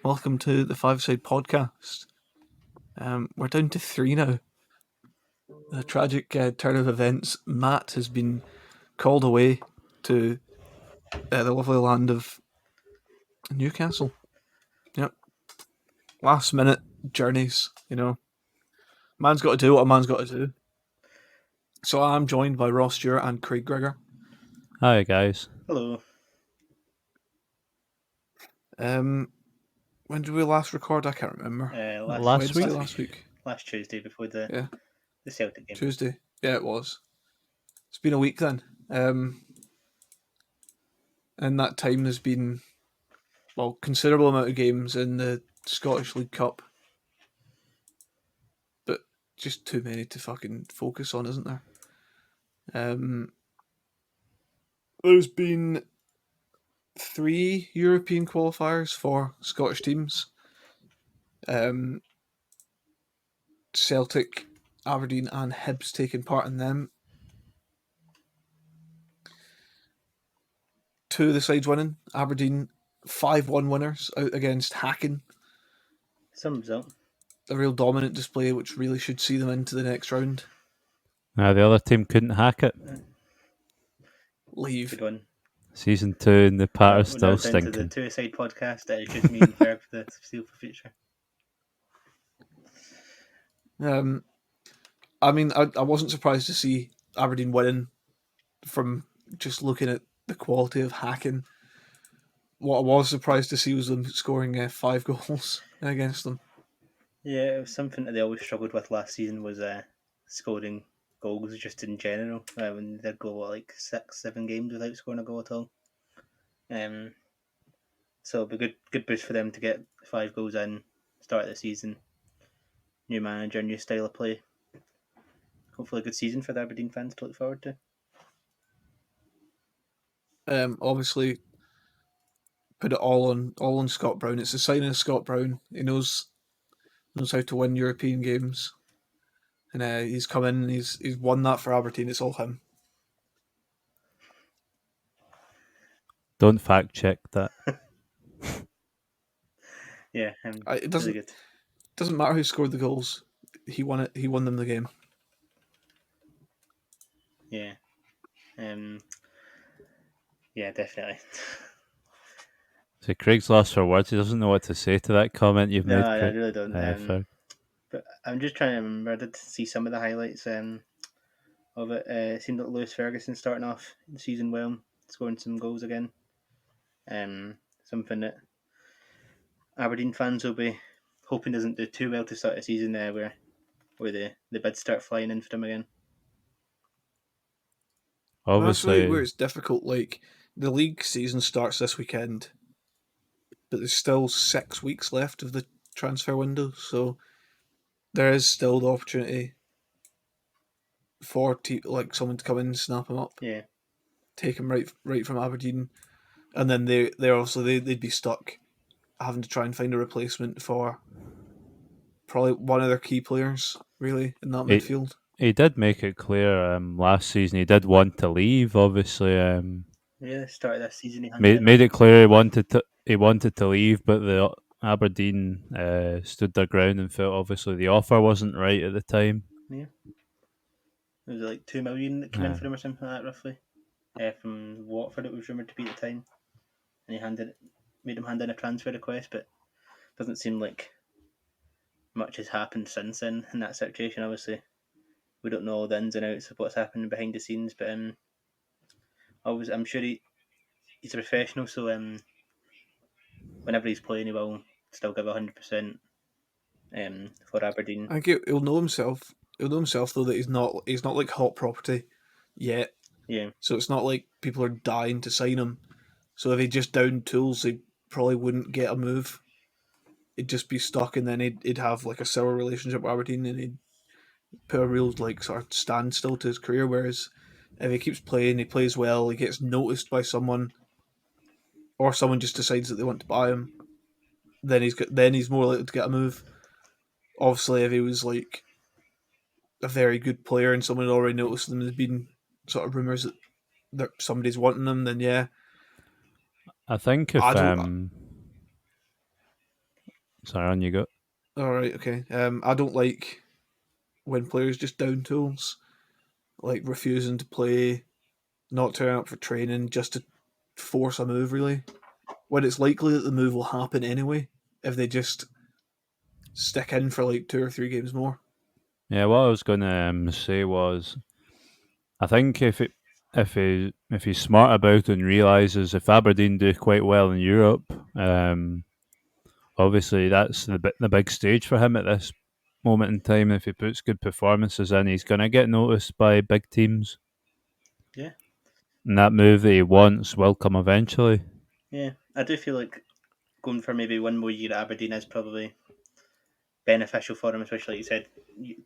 Welcome to the Five Side Podcast. We're down to 3 now. The tragic turn of events. Matt has been called away to the lovely land of Newcastle. Yep. Last minute journeys, Man's got to do what a man's got to do. So I'm joined by Ross Stewart and Craig Gregor. Hi guys. Hello. When did we last record? I can't remember. Last week? Last Tuesday before the Celtic game. Tuesday. Yeah, it was. It's been a week then. And that time there's been, considerable amount of games in the Scottish League Cup. But just too many to fucking focus on, isn't there? There's been 3 European qualifiers for Scottish teams. Celtic, Aberdeen and Hibs taking part in them. 2 of the sides winning. Aberdeen 5-1 winners out against Hacken. Some result. A real dominant display which really should see them into the next round. The other team couldn't hack it. Leave. Good one. Season 2 and the Pat are still We're now down to stinking. the two-side podcast. It's just me and Ferb for the foreseeable future. I mean, I wasn't surprised to see Aberdeen winning from just looking at the quality of Hacken. What I was surprised to see was them scoring 5 goals against them. Yeah, it was something that they always struggled with last season was scoring goals just in general. When they'd go like 6-7 games without scoring a goal at all. So it'll be good boost for them to get 5 goals in, start of the season. New manager, new style of play. Hopefully a good season for the Aberdeen fans to look forward to. Obviously, put it all on Scott Brown. It's a sign of Scott Brown. He knows how to win European games, and he's come in and he's won that for Aberdeen. It's all him. Don't fact check that. Yeah, It doesn't really good. Doesn't matter who scored the goals. He won it. He won them the game. Yeah. Yeah, definitely. So Craig's lost for words. He doesn't know what to say to that comment you've made. No, I Craig. really don't. Fair. But I'm just trying to remember. I did see some of the highlights of it. It seemed like Lewis Ferguson starting off the season well, scoring some goals again. Something that Aberdeen fans will be hoping doesn't do too well to start a season there, where the bids start flying in for them again. Obviously, that's really where it's difficult. Like, the league season starts this weekend, but there's still 6 weeks left of the transfer window, so there is still the opportunity for someone to come in and snap him up. Yeah, take him right from Aberdeen, and then they'd be stuck having to try and find a replacement for probably one of their key players, really, in that midfield. He did make it clear last season he did want to leave. Obviously, yeah. Start of this season, he made it clear he wanted to leave, but the Aberdeen stood their ground and felt obviously the offer wasn't right at the time. Yeah, it was like 2 million that came in for him or something like that, roughly. From Watford, it was rumoured to be at the time, and he made him hand in a transfer request, but it doesn't seem like much has happened since then in that situation. Obviously, we don't know all the ins and outs of what's happening behind the scenes, but I'm sure he's a professional, so whenever he's playing, he will still give 100% for Aberdeen. I think he'll know himself. He'll know himself though that he's not like hot property yet. Yeah. So it's not like people are dying to sign him. So if he just downed tools, he probably wouldn't get a move. He'd just be stuck, and then he'd have like a sour relationship with Aberdeen, and he'd put a real sort of standstill to his career. Whereas if he keeps playing, he plays well, he gets noticed by someone, or someone just decides that they want to buy him, then he's more likely to get a move. Obviously, if he was like a very good player and someone had already noticed him, there's been sort of rumours that somebody's wanting him, then yeah. I think if Sorry, on you go. All right, okay. I don't like when players just down tools, like refusing to play, not turning up for training just to force a move. Really, when it's likely that the move will happen anyway if they just stick in for like 2 or 3 games more. Yeah, what I was going to say was, I think if he's smart about it and realizes if Aberdeen do quite well in Europe, obviously that's the big stage for him at this moment in time. If he puts good performances in, he's going to get noticed by big teams, Yeah, and that move that he wants will come eventually. yeah. I do feel like going for maybe one more year at Aberdeen is probably beneficial for him, especially like you said,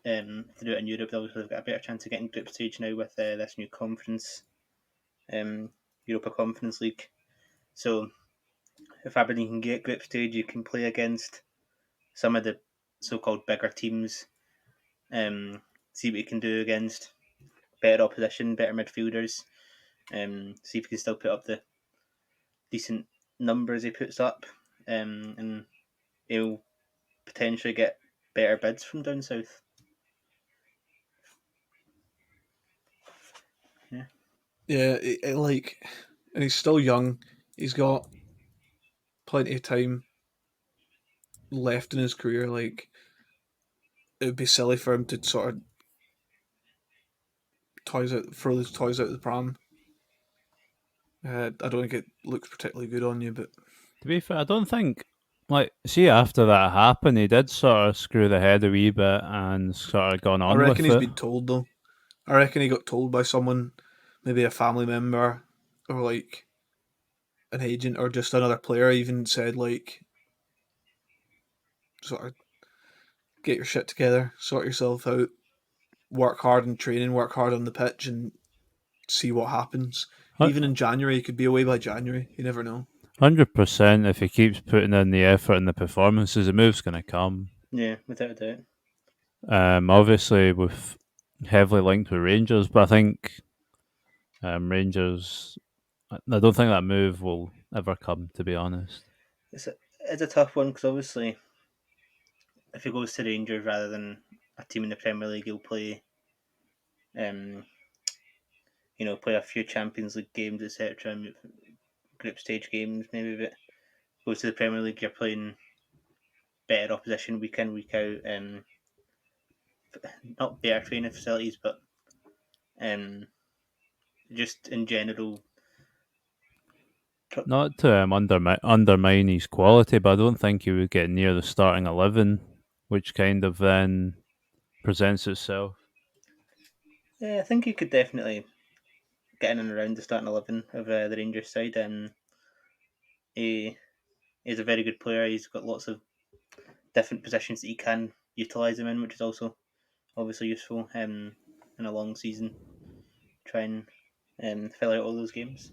to do it in Europe. Obviously, they've got a better chance of getting group stage now with this new conference, Europa Conference League. So if Aberdeen can get group stage, you can play against some of the so-called bigger teams. See what you can do against better opposition, better midfielders. See if you can still put up the decent numbers he puts up, and he'll potentially get better bids from down south. Yeah, Yeah, and he's still young. He's got plenty of time left in his career. Like, it would be silly for him to sort of throw his toys out of the pram. I don't think it looks particularly good on you, but To be fair, I don't think see after that happened, he did sort of screw the head a wee bit and sort of gone I on reckon with he's it. been told though. I reckon he got told by someone, maybe a family member or like an agent or just another player. Even said like, sort of get your shit together, sort yourself out, work hard in training, work hard on the pitch, and see what happens. Even in January, he could be away by January. You never know. 100%. If he keeps putting in the effort and the performances, the move's going to come. yeah, without a doubt. Obviously, with heavily linked with Rangers, but I think Rangers. I don't think that move will ever come. To be honest, It's a tough one because obviously, if he goes to Rangers rather than a team in the Premier League, he'll play, um, play a few Champions League games, etc., group stage games maybe. But goes to the Premier League, you're playing better opposition week in week out. Not better training facilities, but um, just in general. not to undermine his quality, but I don't think he would get near the starting 11, which kind of then presents itself. Yeah, I think he could definitely get in and around the starting 11 of the Rangers side. He is a very good player. He's got lots of different positions that he can utilise him in, which is also obviously useful in a long season. Try and fill out all those games.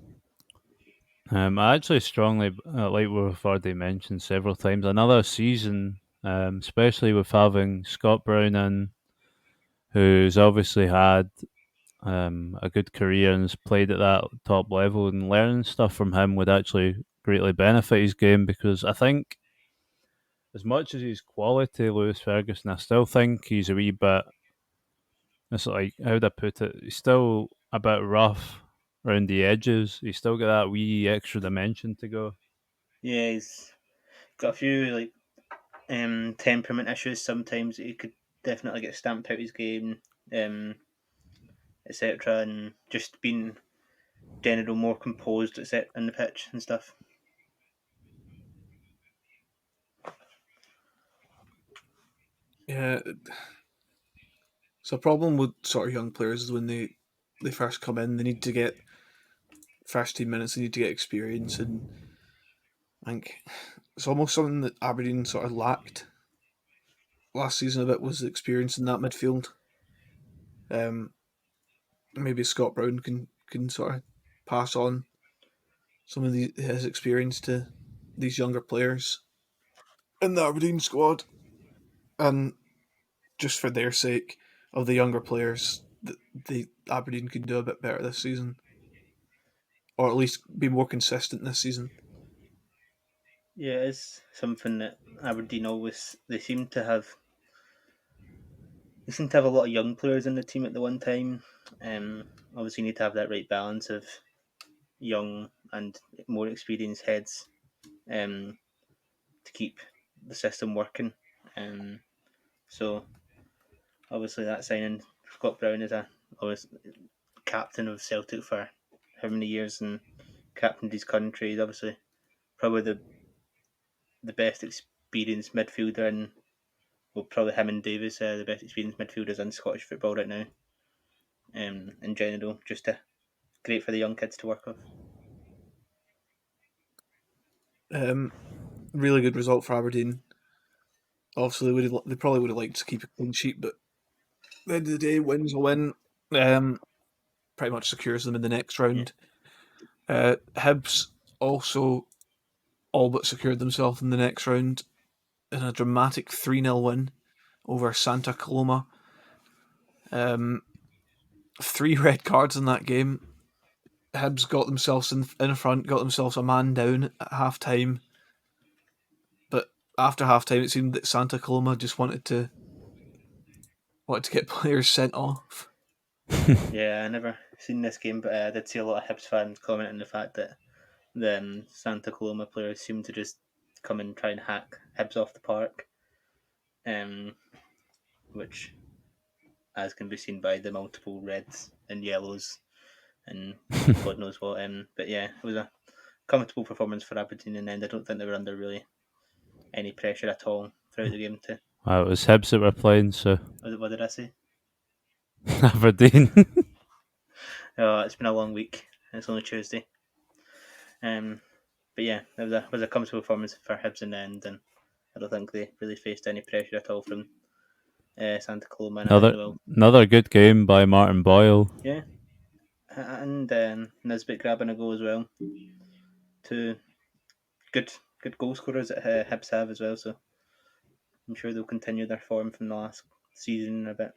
I actually strongly, like we've already mentioned several times, another season, especially with having Scott Brown in, who's obviously had a good career and has played at that top level, and learning stuff from him would actually greatly benefit his game because I think, as much as he's quality, Lewis Ferguson, I still think he's a wee bit. It's like, how'd I put it? He's still a bit rough around the edges. He's still got that wee extra dimension to go. Yeah, he's got a few temperament issues. Sometimes he could definitely get stamped out his game, etc., and just being general more composed, etc., in the pitch and stuff. Yeah, so a problem with sort of young players is when they first come in, they need to get first team minutes, they need to get experience, and I think it's almost something that Aberdeen sort of lacked last season a bit was experience in that midfield. Um, Maybe Scott Brown can sort of pass on some of his experience to these younger players in the Aberdeen squad, and just for their sake of the younger players, the Aberdeen can do a bit better this season, or at least be more consistent this season. Yeah, it's something that Aberdeen always seem to have a lot of young players in the team at the one time. Obviously, you need to have that right balance of young and more experienced heads um, to keep the system working. Um, so obviously, that signing Scott Brown is always captain of Celtic for how many years and captained his country. He's obviously probably the best experienced midfielder in, well, probably him and Davis are the best experienced midfielders in Scottish football right now. In general, just great for the young kids to work with. Really good result for Aberdeen. Obviously, they probably would have liked to keep a clean sheet, but at the end of the day, wins a win. Pretty much secures them in the next round. Hibs also all but secured themselves in the next round in a dramatic 3-0 win over Santa Coloma. 3 red cards in that game. Hibs got themselves in front, got themselves a man down at half time. But after half time, it seemed that Santa Coloma just wanted to get players sent off. Yeah, I never seen this game, but I did see a lot of Hibs fans commenting the fact that the Santa Coloma players seem to just come and try and hack Hibs off the park, which, as can be seen by the multiple reds and yellows and God knows what. But yeah, it was a comfortable performance for Aberdeen in the end. I don't think they were under really any pressure at all throughout the game. Well, it was Hibs that were playing, so What did I say? Aberdeen. Oh, it's been a long week. It's only Tuesday. But yeah, it was a comfortable performance for Hibs in the end, and I don't think they really faced any pressure at all from Santa Coloma. And I think they will. Another good game by Martin Boyle. Yeah, and Nisbet grabbing a goal as well. Two good goal scorers that Hibs have as well, so I'm sure they'll continue their form from the last season a bit.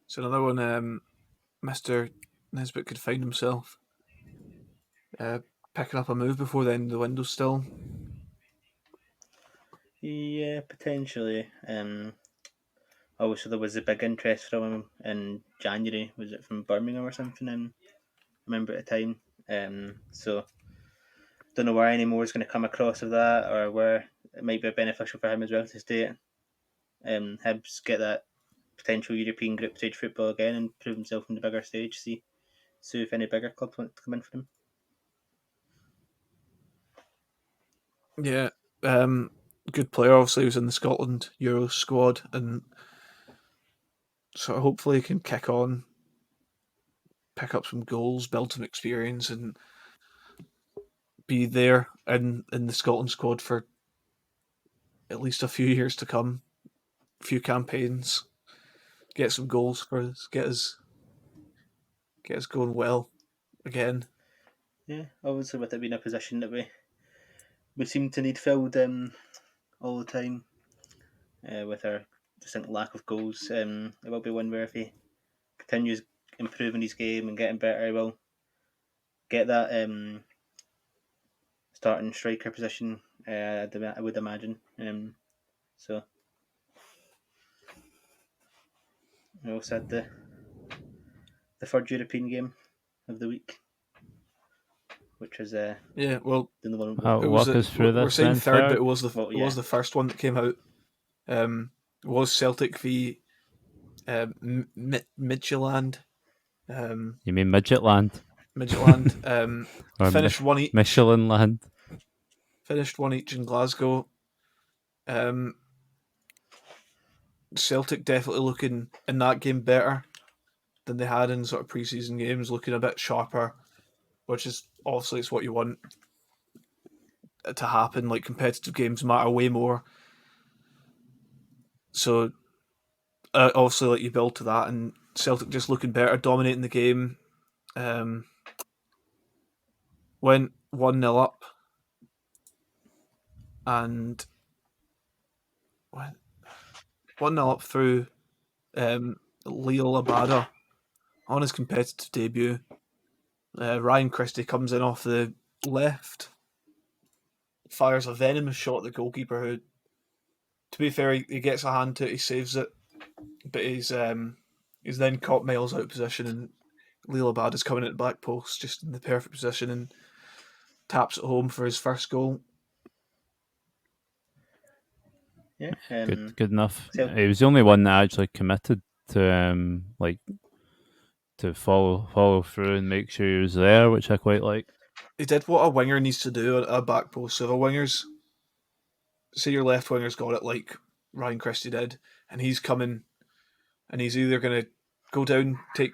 So another one, Mr. Nisbet could find himself picking up a move before the end of the window still. Yeah, potentially. Obviously, there was a big interest from him in January. Was it from Birmingham or something? I remember at the time. So don't know where any more is going to come across of that, or where it might be beneficial for him as well to stay at Hibs, get that potential European group stage football again, and prove himself on the bigger stage. See if any bigger clubs want to come in for him. Yeah, good player. Obviously, he was in the Scotland Euro squad, and so hopefully he can kick on, pick up some goals, build some experience, and be there in the Scotland squad for at least a few years to come, a few campaigns, get some goals for us, get us going well again. Yeah, obviously with it being a position that we seem to need filled all the time, with our distinct lack of goals. It will be one where if he continues improving his game and getting better, he will get that starting striker position. I would imagine. So we also had the third European game of the week, which was Yeah, well, the one. Walk us through we're this saying then, third, but third. it was the first one that came out. It was Celtic v Midtjylland. You mean Midgetland? Midtjylland. Or Finished one each. Michelin Land? Finished one each in Glasgow. Celtic definitely looking in that game better than they had in sort of pre-season games, looking a bit sharper, which is obviously it's what you want to happen. Like competitive games matter way more. So obviously, like you build to that, and Celtic just looking better, dominating the game. Went 1-0 up, and went 1-0 up through Leo Labada on his competitive debut. Ryan Christie comes in off the left, fires a venomous shot at the goalkeeper, who, to be fair, he gets a hand to it, he saves it, but he's then caught miles out of position, and Lil Abad is coming at the back post just in the perfect position and taps it home for his first goal. Yeah, good enough. So, He was the only one that actually committed to to follow through and make sure he was there, which I quite like. He did what a winger needs to do at a back post. So if a winger's, say your left winger's got it like Ryan Christie did, and he's coming, and he's either going to go down, take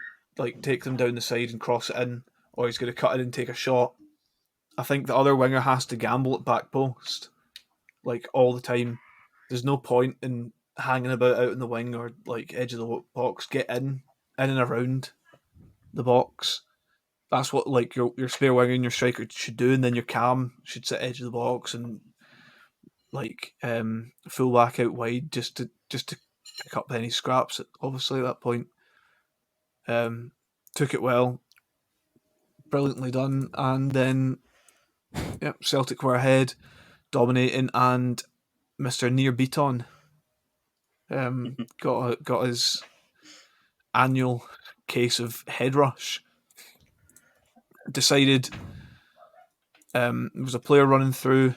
them down the side and cross it in, or he's going to cut in and take a shot. I think the other winger has to gamble at back post, like all the time. There's no point in hanging about out in the wing or like edge of the box. Get in and around the box. That's what like your spare winger and your striker should do, and then your cam should sit edge of the box and like full back out wide just to pick up any scraps. Obviously, at that point, took it well, brilliantly done, and then Celtic were ahead, dominating, and Mr. Near Beaton got his annual case of head rush. Decided there was a player running through.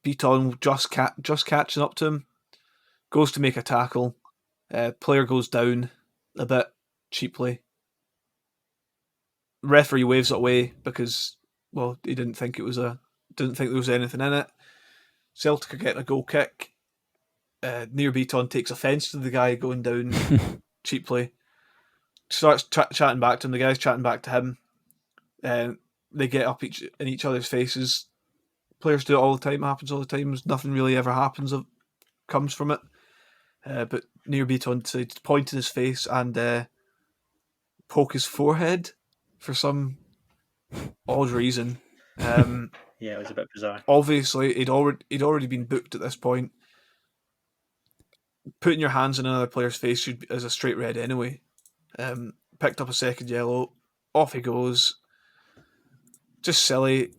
Beaton just catching up to him, goes to make a tackle. Player goes down a bit cheaply. Referee waves it away because, well, he didn't think there was anything in it. Celtic are getting a goal kick. Near Beaton takes offence to the guy going down cheaply. Starts chatting back to him. The guy's chatting back to him. They get up in each other's faces. Players do it all the time. It happens all the time. Nothing really ever happens that comes from it. But Near Beaton decides to point in his face and poke his forehead for some odd reason. yeah, it was a bit bizarre. Obviously, he'd already been booked at this point. Putting your hands in another player's face is a straight red anyway. Picked up a second yellow. Off he goes. Just silly.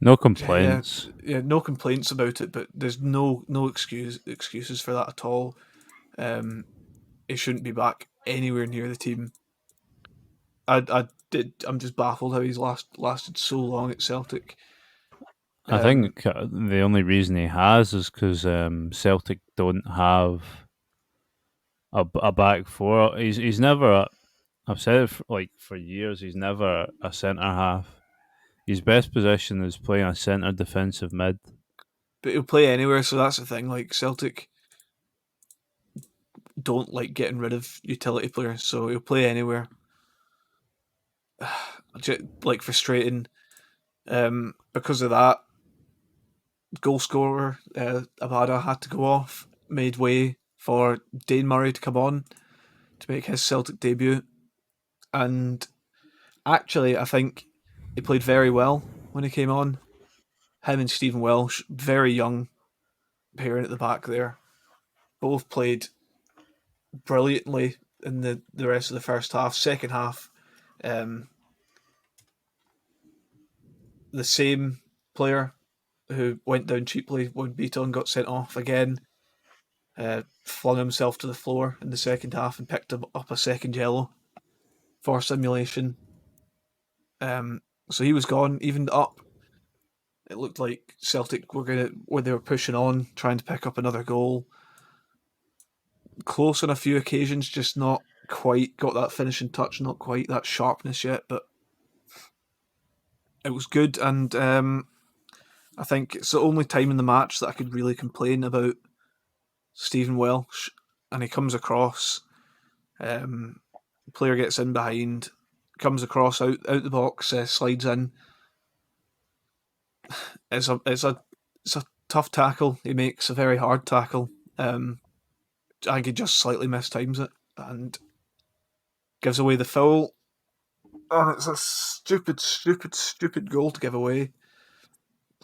No complaints. Yeah, no complaints about it, but there's no excuses for that at all. He shouldn't be back anywhere near the team. I'm just baffled how he's lasted so long at Celtic. I think the only reason he has is because Celtic don't have a back four. He's never. I've said it for years. He's never a centre half. His best position is playing a centre defensive mid. But he'll play anywhere, so that's the thing. Like Celtic don't like getting rid of utility players, so he'll play anywhere. Like frustrating. Because of that, goal scorer Abada had to go off, made way for Dane Murray to come on to make his Celtic debut. And actually, I think he played very well when he came on. Him and Stephen Welsh, very young pairing at the back there, both played brilliantly in the rest of the first half. Second half, the same player who went down cheaply when Beaton got sent off again, flung himself to the floor in the second half and picked up a second yellow for simulation. So he was gone, evened up. It looked like Celtic where they were pushing on, trying to pick up another goal. Close on a few occasions, just not quite got that finishing touch, not quite that sharpness yet, but it was good. And I think it's the only time in the match that I could really complain about Stephen Welsh. And he comes across, the player gets in behind, comes across out the box, slides in. It's a tough tackle he makes, a very hard tackle. I think he just slightly mistimes it and gives away the foul. And it's a stupid goal to give away.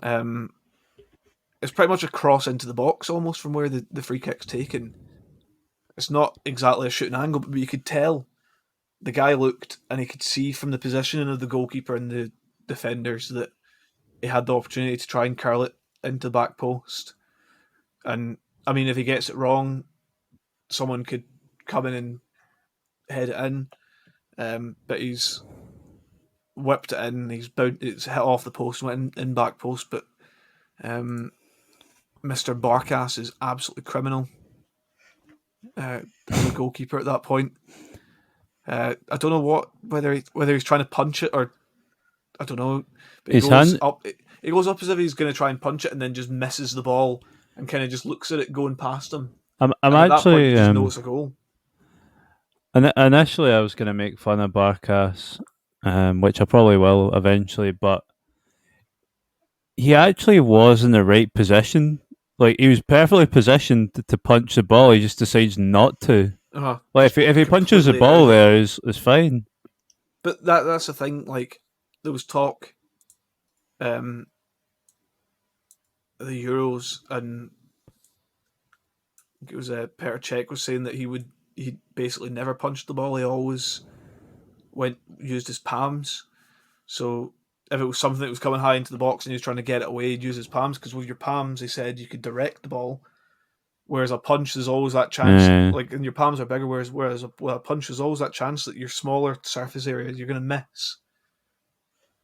It's pretty much a cross into the box almost from where the free kick's taken. It's not exactly a shooting angle, but you could tell the guy looked and he could see from the positioning of the goalkeeper and the defenders that he had the opportunity to try and curl it into the back post. And I mean, if he gets it wrong, someone could come in and head it in. But he's whipped it in. It's hit off the post, went in back post. But Mr. Barkas is absolutely criminal as a goalkeeper at that point. I don't know whether he's trying to punch it or I don't know. But he His goes hand, up. He goes up as if he's going to try and punch it, and then just misses the ball and kind of just looks at it going past him. I'm And at that point, you actually just know it's a goal. initially I was going to make fun of Barkas, which I probably will eventually, but he actually was in the right position. Like he was perfectly positioned to punch the ball. He just decides not to. Like Just if he punches the completely out ball of it. there, it's fine. But that's the thing. Like there was talk, the Euros, and it was Petr Cech was saying that he basically never punched the ball. He always used his palms. So if it was something that was coming high into the box and he was trying to get it away, he'd use his palms because with your palms, he said you could direct the ball. Whereas a punch, there's always that chance, like, and your palms are bigger. Whereas a punch, there's always that chance that your smaller surface area you're going to miss.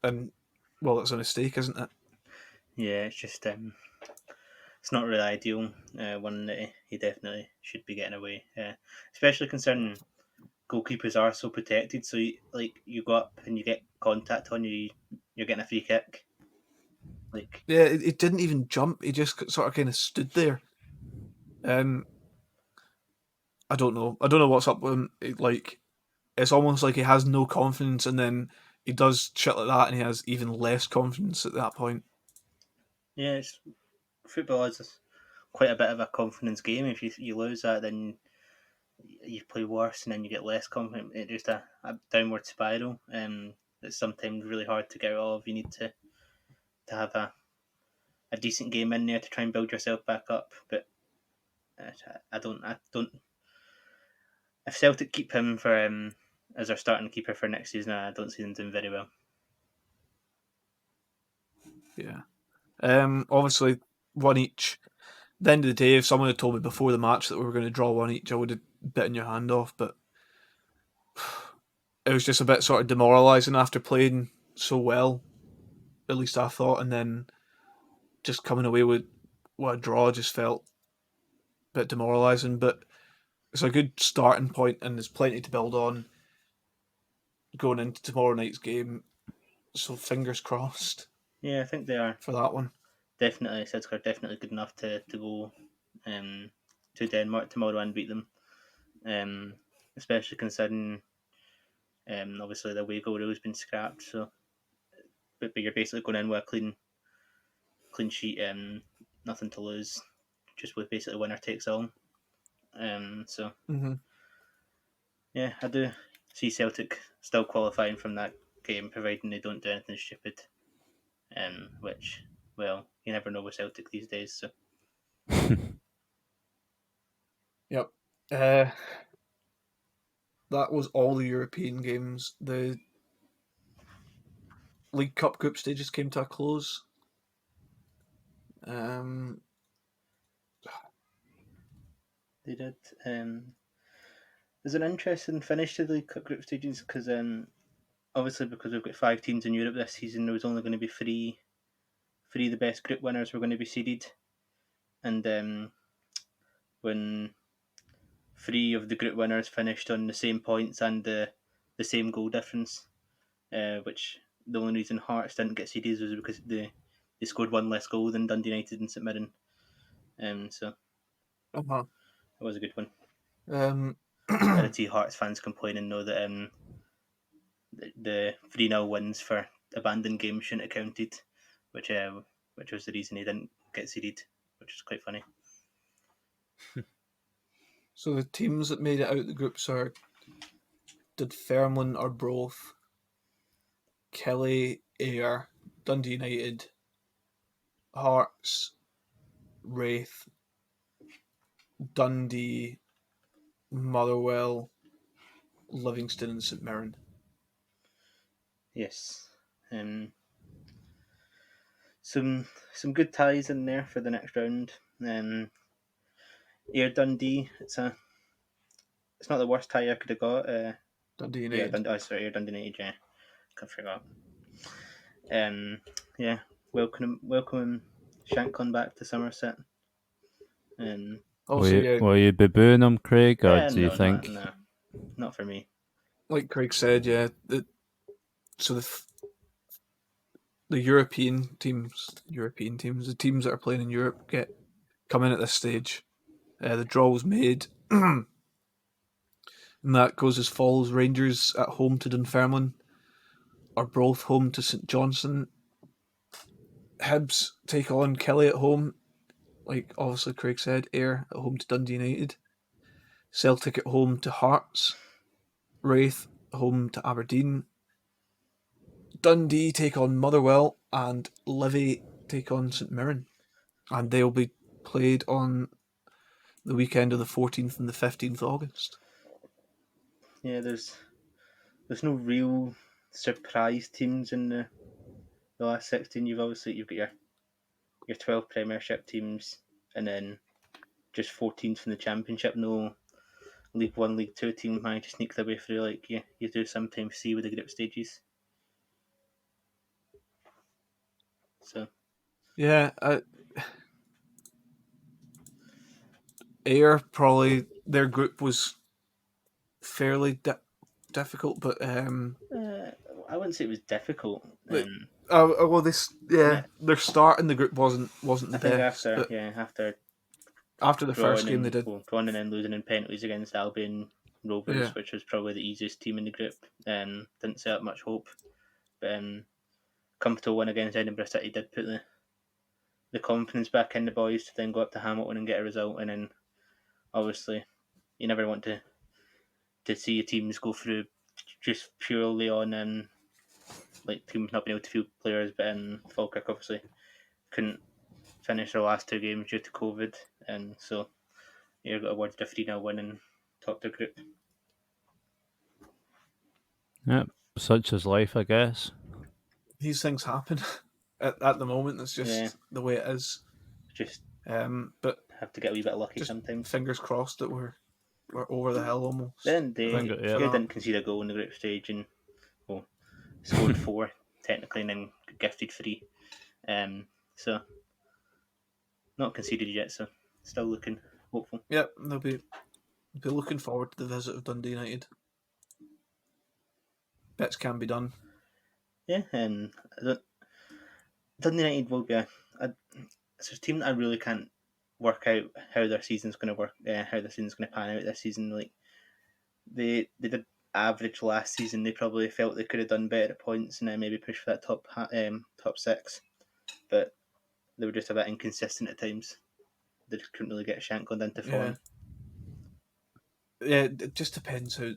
And well, that's a mistake, isn't it? Yeah, it's just it's not really ideal. One that he definitely should be getting away, especially concerning goalkeepers are so protected. So you go up and you get contact on you, you're getting a free kick. Like Yeah, it didn't even jump. He just sort of kind of stood there. I don't know. I don't know what's up with him. Like it's almost like he has no confidence, and then he does shit like that, and he has even less confidence at that point. yeah, football is quite a bit of a confidence game. If you lose that, then you play worse, and then you get less confident. It's just a downward spiral. It's sometimes really hard to get out of. You need to have a decent game in there to try and build yourself back up. But I don't. If Celtic keep him for as their starting keeper for next season, I don't see them doing very well. Yeah. Obviously, one each. At the end of the day, if someone had told me before the match that we were going to draw one each, I would have bitten your hand off. But it was just a bit sort of demoralising after playing so well. At least I thought, and then just coming away with a draw just felt a bit demoralising. But it's a good starting point, and there's plenty to build on going into tomorrow night's game. So fingers crossed. Yeah, I think they are for that one. Definitely. Celtic are definitely good enough to go to Denmark tomorrow and beat them. Especially considering obviously the away goal rule has been scrapped. So, but you're basically going in with a clean sheet, nothing to lose, just with basically winner takes all. So yeah, I do see Celtic still qualifying from that game, providing they don't do anything stupid. Which, well, you never know with Celtic these days. So Yep. That was all the European games. The League Cup group stages came to a close. they did. There's an interesting finish to the League Cup group stages because obviously because we've got 5 teams in Europe this season, there was only going to be three of the best group winners were going to be seeded, and when 3 of the group winners finished on the same points and the same goal difference, which the only reason Hearts didn't get seeded was because they scored one less goal than Dundee United and St Mirren. So Uh-huh. it was a good one. Um, The T Hearts fans complain and know that the 3-0 wins for abandoned games shouldn't have counted, which was the reason he didn't get seeded, which is quite funny. So the teams that made it out the groups are Dunfermline or Broth, Kelly, Ayr, Dundee United, Hearts, Wraith, Dundee, Motherwell, Livingston, and St Mirren. Yes. some good ties in there for the next round. Ayr Dundee. It's not the worst tie I could have got. Dundee Yeah, United. Ayr Dundee United. Yeah, I forgot. Yeah, welcome Shanklin back to Somerset. Also, yeah, will you be booing him, Craig, or do you No, think? not for me. like Craig said, yeah. So the European teams, the teams that are playing in Europe come in at this stage. The draw was made, and that goes as follows: Rangers at home to Dunfermline, Arbroath home to St Johnstone. Hibs take on Kelly at home, like obviously Craig said. Ayr at home to Dundee United. Celtic at home to Hearts. Wraith home to Aberdeen. Dundee take on Motherwell, and Livy take on St Mirren, and they'll be played on the weekend of the 14th and the 15th of August. Yeah, there's no real surprise teams in the last 16. You've got your 12 Premiership teams, and then just 4 teams from the Championship. No League One, League Two teams manage to sneak their way through, like you do sometimes see with the group stages. So Yeah, Ayr probably their group was fairly difficult, but I wouldn't say it was difficult. well, I their start in the group wasn't the think best, but after the first game they did. drawing and then losing in penalties against Albion Rovers, Yeah, which was probably the easiest team in the group, didn't set up much hope. But comfortable win against Edinburgh City did put the confidence back in the boys to then go up to Hamilton and get a result. And then obviously you never want to see your teams go through just purely on like teams not being able to field players. But Falkirk obviously couldn't finish their last 2 games due to COVID, and so you got awarded a 3-0 win and topped the group. Yep, such is life, I guess. these things happen at the moment. It's just the way it is. Just but have to get a wee bit lucky just sometimes. fingers crossed that we're over the hill almost. Then they didn't concede a goal in the group stage and scored 4 technically and then gifted 3. So not conceded yet, so still looking hopeful. Yep, they'll be looking forward to the visit of Dundee United. Bets can be done. Yeah, and Dundee United will be it's a team that I really can't work out how their season's going to work, how their season's going to pan out this season. Like they did average last season. They probably felt they could have done better at points and then maybe push for that top 6, but they were just a bit inconsistent at times. They just couldn't really get Shankland into form. Yeah, it just depends how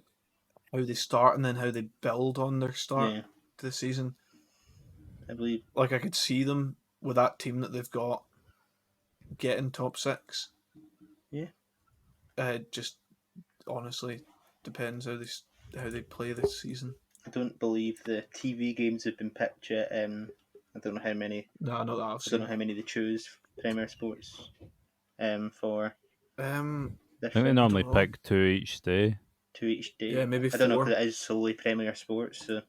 they start and then how they build on their start to the season. I believe, like I could see them with that team that they've got getting top 6. Yeah. Just honestly depends how they play this season. I don't believe the TV games have been picked yet. I don't know how many. No, not that I've seen. I don't know how many they choose Premier Sports for. I think they normally pick 2 each day. 2 each day. Yeah, maybe 4. I don't know because it is solely Premier Sports. So.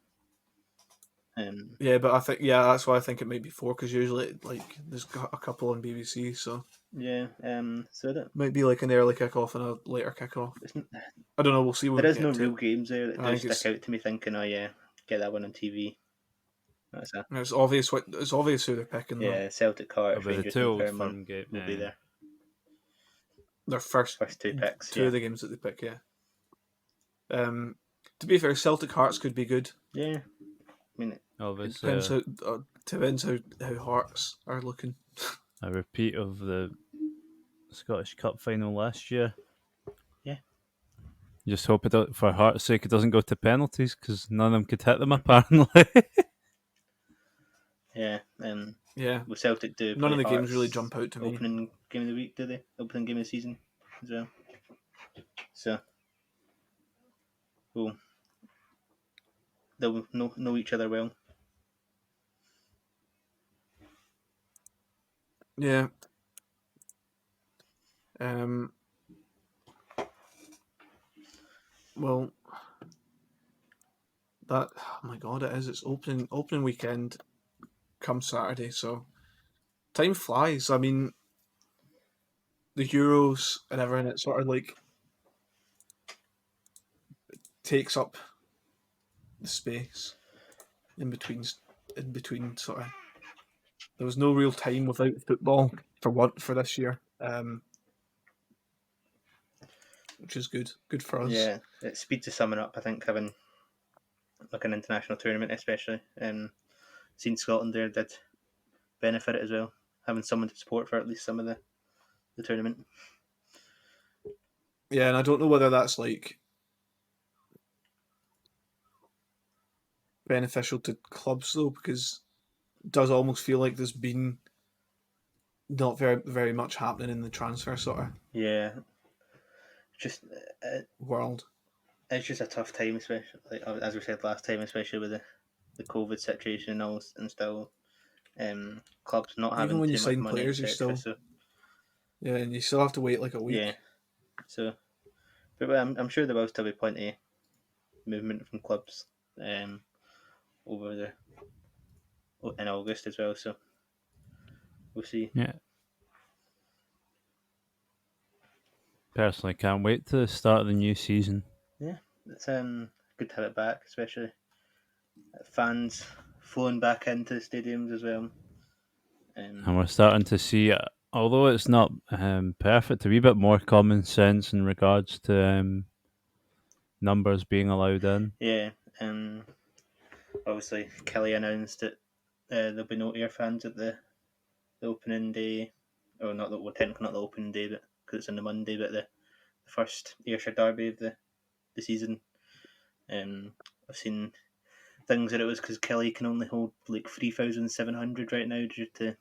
Yeah, but I think that's why I think it might be 4 because usually like there's a couple on BBC, so yeah. So that might be like an early kickoff and a later kickoff. I don't know. We'll see. There is no real games there that do stick out to me. Thinking, oh yeah, get that one on TV. It's obvious who they're picking. Yeah, though. Celtic, Hearts, Rangers, and Firm game will be there. Their first 2 picks. Two of the games that they pick. Yeah. To be fair, Celtic Hearts could be good. Yeah. I mean, obviously, it depends how Hearts are looking. A repeat of the Scottish Cup final last year. Yeah. Just hope for Hearts' sake it doesn't go to penalties because none of them could hit them apparently. Yeah. Yeah. With Celtic do none of the Hearts games really jump out to me. Opening game of the week, do they? Opening game of the season as well. So, well, they'll know each other well. Yeah. Well, that, oh my god, it is. It's opening weekend come Saturday, so time flies. I mean, the Euros and everything, it sort of like takes up the space in between sort of. There was no real time without football for this year, which is good for us. Yeah, it speeds the summer up. I think having like an international tournament, especially, seeing Scotland there did benefit it as well. Having someone to support for at least some of the tournament. Yeah, and I don't know whether that's like beneficial to clubs though, because it does almost feel like there's been not very much happening in the transfer sort of just world. It's just a tough time, especially like, as we said last time, especially with the COVID situation and all, and still clubs not Even having when you too much sign money, players, you etc. still So and you still have to wait like a week. yeah, so but I'm sure there will still be plenty of movement from clubs over the in August as well. So we'll see. Yeah. Personally, can't wait to start the new season. Yeah, it's good to have it back, especially fans flowing back into the stadiums as well. And we're starting to see, although it's not perfect, a wee bit more common sense in regards to numbers being allowed in. Yeah, obviously Kelly announced that there'll be no Air fans at the opening day, or not the technically not the opening day, but because it's on the Monday, but the first Ayrshire derby of the season. I've seen things that it was because Kelly can only hold like 3,700 right now due to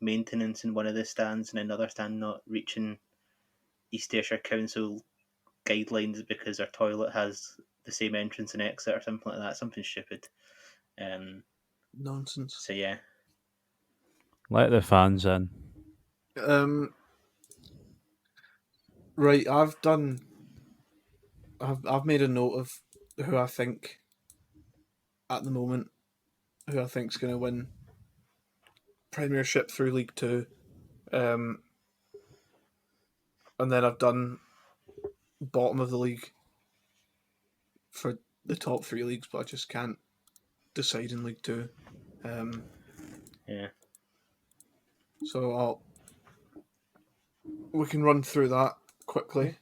maintenance in one of the stands and another stand not reaching East Ayrshire Council guidelines because their toilet has the same entrance and exit or something like that, something stupid. Nonsense. So yeah, Let the fans in. Right, I've made a note of who I think at the moment who I think's going to win Premiership through League Two, and then I've done bottom of the league for the top three leagues, but I just can't decide in League Two. yeah. So we can run through that quickly.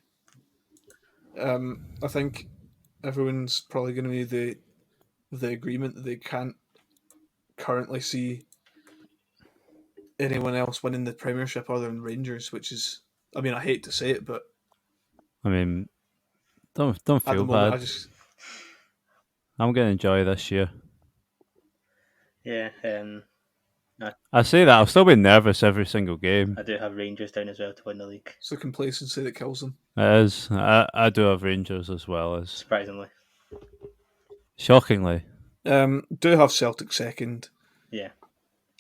I think everyone's probably going to be the agreement that they can't currently see anyone else winning the Premiership other than Rangers, which is, I mean, I hate to say it, but I mean, don't at the feel moment, bad. I'm going to enjoy this year. Yeah, I say that, I'll still be nervous every single game. I do have Rangers down as well to win the league. It's the complacency that kills them. It is. I do have Rangers as well as. Surprisingly. Shockingly. Do have Celtic second. Yeah.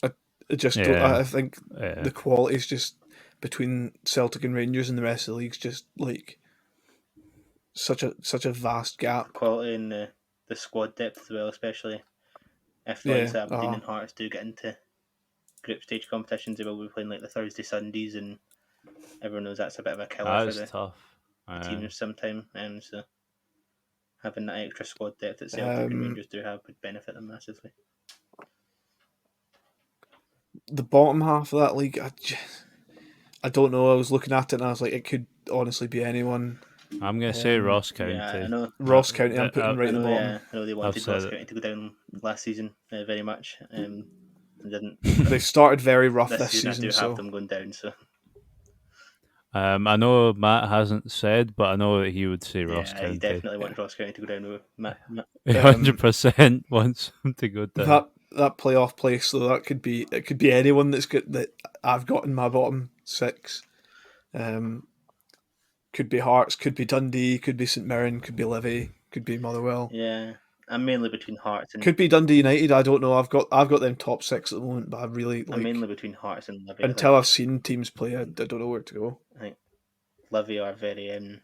I think the quality is just between Celtic and Rangers and the rest of the league's just like such a vast gap. Quality in the squad depth as well, especially if like Aberdeen and Hearts do get into group stage competitions, they will be playing like the Thursday Sundays, and everyone knows that's a bit of a killer for the teams sometimes. So having that extra squad depth that Celtic and Rangers do have would benefit them massively. The bottom half of that league, I don't know. I was looking at it and I was like, it could honestly be anyone. I'm going to say Ross County. Yeah, I know. Ross County, I'm putting right at the bottom. Yeah, I know they wanted Ross County to go down last season very much, and didn't. They started very rough this season. I do have them going down, so. I know Matt hasn't said, but I know that he would say Ross County. He definitely wants Ross County to go down with Matt. 100% wants him to go down. That playoff place, though, it could be anyone that I've got in my bottom six. Could be Hearts, could be Dundee, could be St Mirren, could be Livy, could be Motherwell. Yeah, I'm mainly between Hearts and. Could be Dundee United. I don't know. I've got them top 6 at the moment, but I really I'm like. mainly between Hearts and Livy. Until I've seen teams play, I don't know where to go. I think Livy are very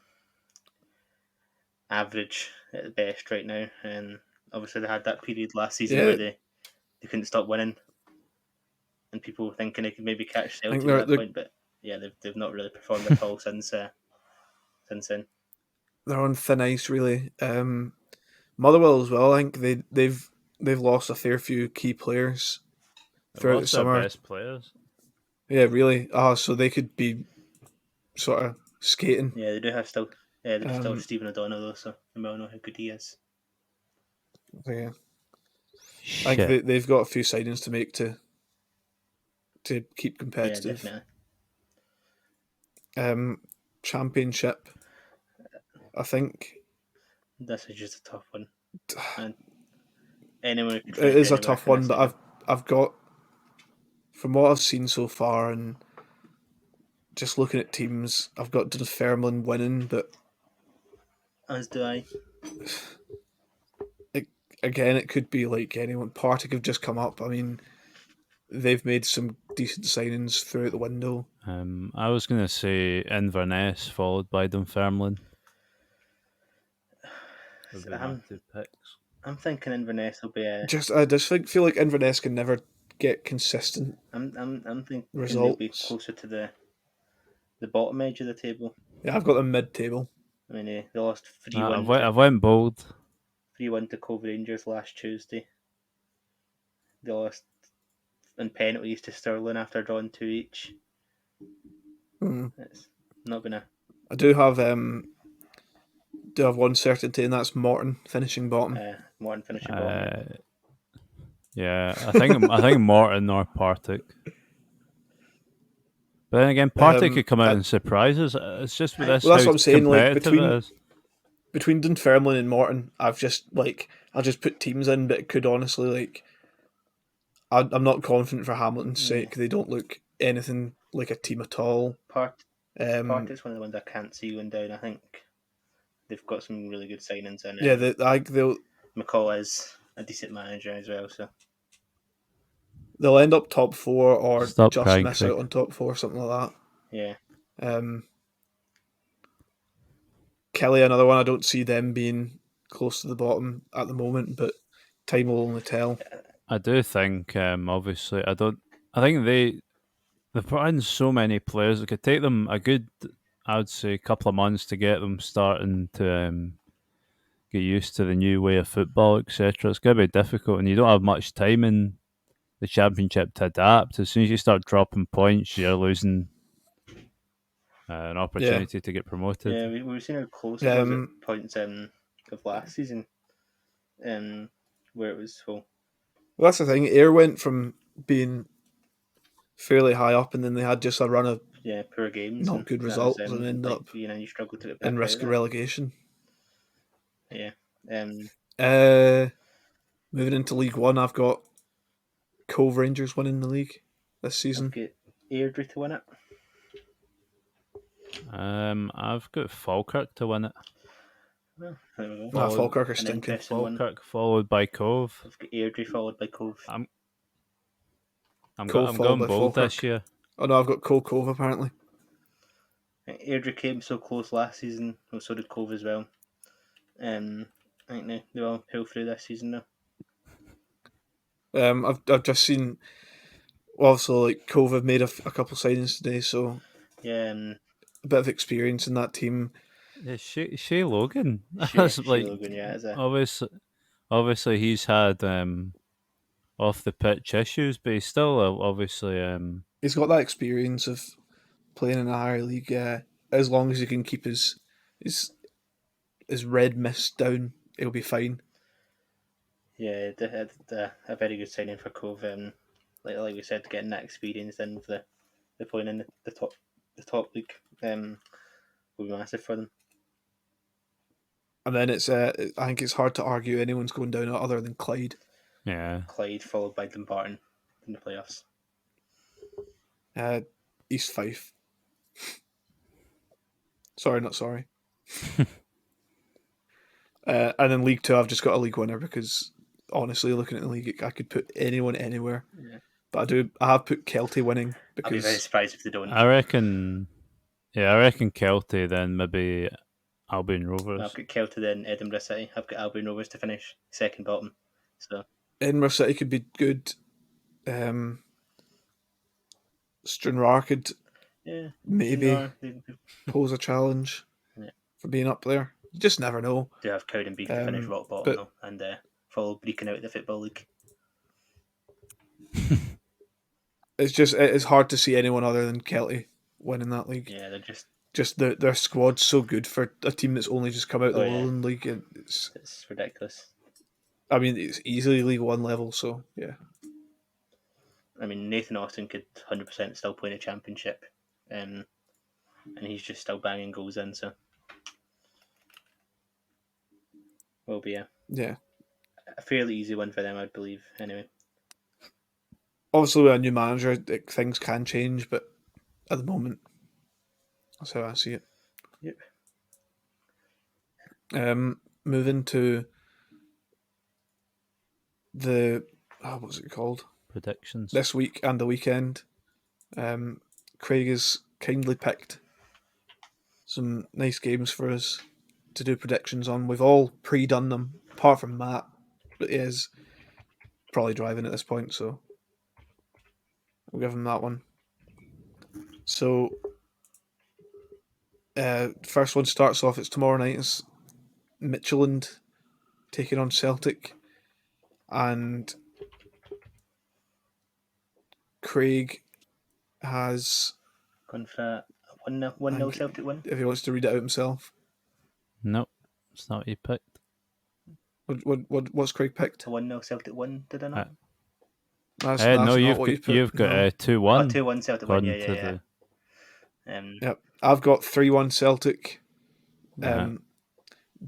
average at the best right now, and obviously they had that period last season where they couldn't stop winning, and people were thinking they could maybe catch Celtic at that point, but yeah, they've not really performed at all since then. They're on thin ice, really. Motherwell as well. I think they've lost a fair few key players throughout the summer. Their best players. Yeah, really. So they could be sort of skating. Yeah, they do have still. Yeah, they've still Stephen O'Donnell though, so we all know how good he is. Yeah, I think they've got a few signings to make to keep competitive. Yeah, definitely. Championship. I think this is just a tough one. And anyone it is a tough one, but I've got, from what I've seen so far and just looking at teams, I've got Dunfermline winning, but as do I. Again, it could be like anyone. Partick have just come up. I mean, they've made some decent signings throughout the window. I was going to say Inverness followed by Dunfermline. I'm thinking Inverness will be a. I just feel like Inverness can never get consistent. I'm thinking results. They'll be closer to the bottom edge of the table. Yeah, I've got them mid-table. I mean, they lost 3-1. I've went bold. 3-1 to Cove Rangers last Tuesday. They lost in penalties to Stirling after drawing 2 each. It's not been a. I do have one certainty, and that's Morton finishing bottom. Morton finishing bottom. Yeah, I think Morton or Partick. But then again, Partick could come out and surprise us. It's just with this. Well, that's what I'm saying. Like between Dunfermline and Morton, I'll just put teams in, but it could honestly I'm not confident for Hamilton's sake. They don't look anything like a team at all. Partick's one of the ones I can't see going down. I think they've got some really good signings in. Yeah, they'll. McCall is a decent manager as well, so they'll end up top 4 or miss out on top 4, something like that. Yeah. Kelly, another one. I don't see them being close to the bottom at the moment, but time will only tell. I do think, obviously, I think they've brought in so many players. It could take them a good, I would say, couple of months to get them starting to get used to the new way of football, etc. It's going to be difficult, and you don't have much time in the Championship to adapt. As soon as you start dropping points, you're losing an opportunity to get promoted. Yeah, we've seen how close it was at points of last season, where it was full. Well, that's the thing. Ayr went from being fairly high up, and then they had just a run of poor games, not good results, and ended up you struggled to get back in risk of relegation. Yeah. Moving into League One, I've got Cove Rangers winning the league this season. I've got Airdrie to win it. I've got Falkirk to win it. Well, there we go. Falkirk are stinking. Falkirk followed by Cove. I've got Airdrie followed by Cove. I'm going bold this year. Oh no, I've got Cove apparently. Airdrie came so close last season, well, so did Cove as well. I think they will pull through this season now. I've just seen. Also, Cove have made a couple signings today, so yeah, a bit of experience in that team. Yeah, Shea Logan. Logan, yeah, obviously he's had off the pitch issues, but he's still obviously he's got that experience of playing in a higher league. As long as he can keep his red mist down, he'll be fine. Yeah, they had a very good signing for Cove. Like we said, getting that experience in with the playing in the top league will be massive for them. And then it's I think it's hard to argue anyone's going down other than Clyde. Yeah, Clyde followed by Dumbarton in the playoffs. East Fife. Sorry, not sorry. And in League Two, I've just got a league winner because honestly, looking at the league, I could put anyone anywhere. Yeah. But I have put Kelty winning I'll be very because surprised if they don't. I reckon Kelty, then maybe Albion Rovers. I've got Celtic, then Edinburgh City. I've got Albion Rovers to finish second bottom. So Edinburgh City could be good. Stranraer could maybe pose a challenge for being up there. You just never know. Do have Cowdenbeath to finish rock bottom though, and fall breaking out of the Football League. It's hard to see anyone other than Kelty winning that league. Yeah, they're just their squad's so good for a team that's only just come out of the Lowland League. It's ridiculous. I mean, it's easily League One level, so yeah. I mean, Nathan Austin could 100% still play in a championship, and he's just still banging goals in. So, will be a fairly easy win for them, I'd believe. Anyway, obviously with a new manager, things can change, but at the moment, that's how I see it. Yep. Moving to the what's it called? Predictions this week and the weekend. Craig has kindly picked some nice games for us to do predictions on. We've all pre-done them, apart from Matt, but he is probably driving at this point, so we'll give him that one. So, first one starts off. It's tomorrow night. It's Midtjylland taking on Celtic, and Craig has gone for a 1-0 Celtic win. If he wants to read it out himself. Nope, it's not what he picked. What's Craig picked? A 1-0 Celtic win, did I not? That's no, not you've what you put. You've got 2-1. 2-1 Celtic win, yeah. Yep, I've got 3-1 Celtic.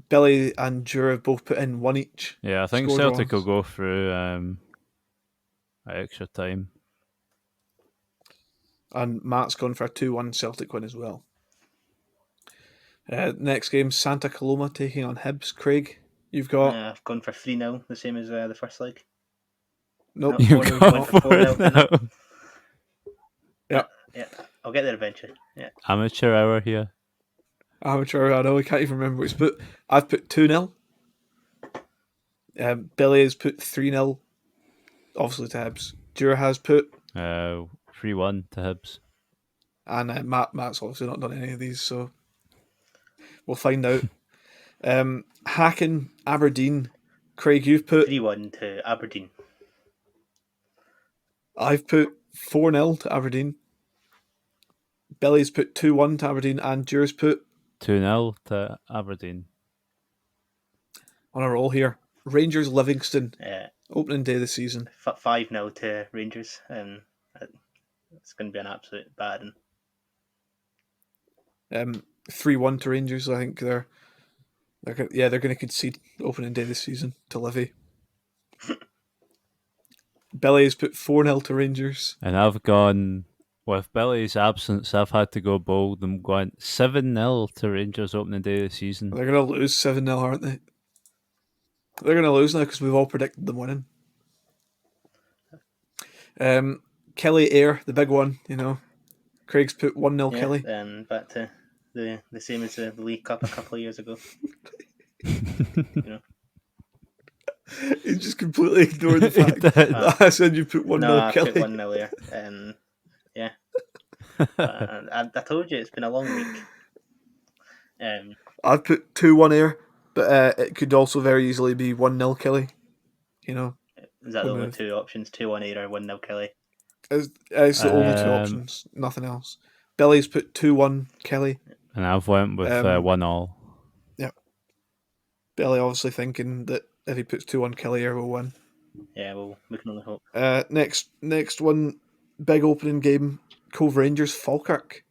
Billy and Jura have both put in one each. Yeah, I think Celtic will go through at extra time. And Matt's gone for a 2-1 Celtic win as well. Next game, Santa Coloma taking on Hibs. Craig, you've got... I've gone for 3-0, the same as the first leg. Nope. You've got 4-0. Yeah, I'll get there eventually. Yeah. Amateur hour here. Amateur, I know, I can't even remember what it's put. I've put 2-0. Billy has put 3-0, obviously to Hibs. Jura has put 3-1 to Hibs. And Matt's obviously not done any of these, so we'll find out. Hacken, Aberdeen. Craig, you've put 3-1 to Aberdeen. I've put 4-0 to Aberdeen. Billy's put 2-1 to Aberdeen, and Jura's put 2-0 to Aberdeen. On a roll here. Rangers Livingston. Opening day of the season. 5-0 to Rangers. It's going to be an absolute battering. 3-1 to Rangers. I think they're going to concede opening day of the season to Livy. Billy has put 4-0 to Rangers. And I've gone, with Billy's absence, I've had to go bold. I'm going 7-0 to Rangers opening day of the season. They're going to lose 7-0, aren't they? They're going to lose now because we've all predicted them winning. Kelly Ayr, the big one, Craig's put 1-0 Kelly. And back to the same as the League Cup a couple of years ago. He's just completely ignored the fact that I said you put 1-0 Kelly. I put 1-0 there. Yeah. I told you it's been a long week. I've put 2-1 Ayr, but it could also very easily be 1-0 Kelly. Is that the only two options? 2-1 Ayr or 1-0 Kelly? It's the only two options, nothing else. Billy's put 2-1 Kelly. And I've went with 1-1. Yep. Billy obviously thinking that if he puts 2-1 Kelly, Ayr will win. Yeah, well, we can only hope. Next one, big opening game, Cove Rangers Falkirk.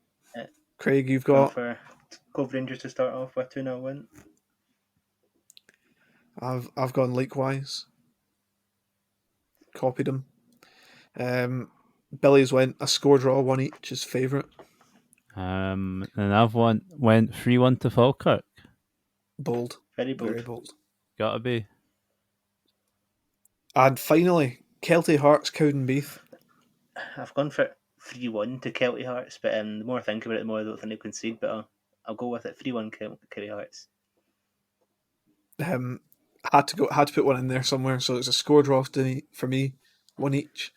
Craig, you've got... for Cove Rangers to start off with 2-0 win. I've gone likewise. Copied him. Billy's went a score draw, one each, his favourite. And I've went 3-1 to Falkirk. Bold. Very bold. Very bold. Gotta be. And finally, Kelty Hearts, Cowdenbeath. I've gone for 3-1 to Kelty Hearts, but the more I think about it, the more I don't think they'll concede. But I'll go with it. 3-1 Kelty Hearts. Had to put one in there somewhere, so it's a score draw for me, one each.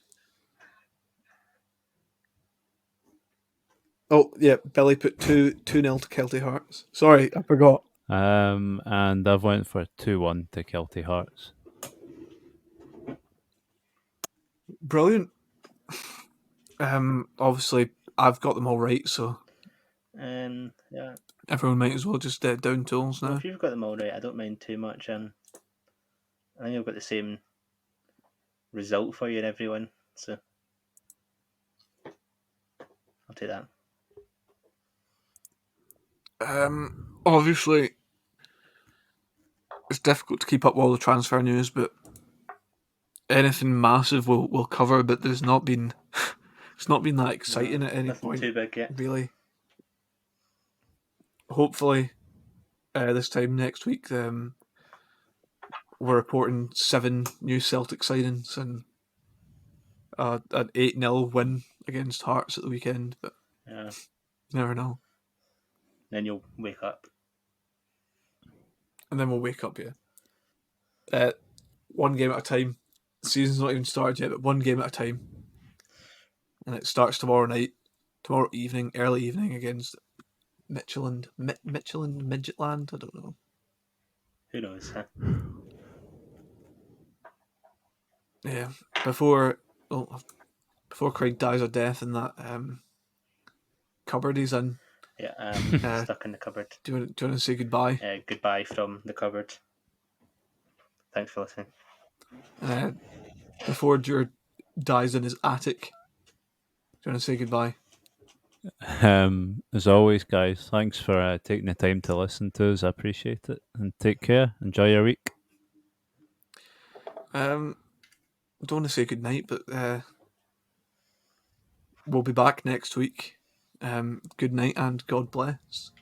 Oh yeah, Billy put 2-0 to Kelty Hearts. Sorry, I forgot. And I've went for 2-1 to Kelty Hearts. Brilliant. Obviously I've got them all right, so yeah, everyone might as well just down tools now. well, if you've got them all right, I don't mind too much. I think I've got the same result for you and everyone, so I'll take that. Obviously it's difficult to keep up with all the transfer news, but anything massive we'll cover. But there's not been it's not been that exciting at any point. Too big yet, really. Hopefully, this time next week, we're reporting 7 new Celtic signings and an 8-0 win against Hearts at the weekend. But yeah, you never know. then you'll wake up. And then we'll wake up, yeah. One game at a time. The season's not even started yet, but one game at a time. And it starts tomorrow evening, early evening against Midtjylland, Midtjylland, I don't know. Who knows, huh? Yeah, before Craig dies a death in that cupboard he's in. Yeah, I'm stuck in the cupboard. Do you want to say goodbye? Goodbye from the cupboard. Thanks for listening. Before Stuart dies in his attic, do you want to say goodbye? As always, guys, thanks for taking the time to listen to us. I appreciate it. And take care. Enjoy your week. I don't want to say goodnight, but we'll be back next week. Good night and God bless.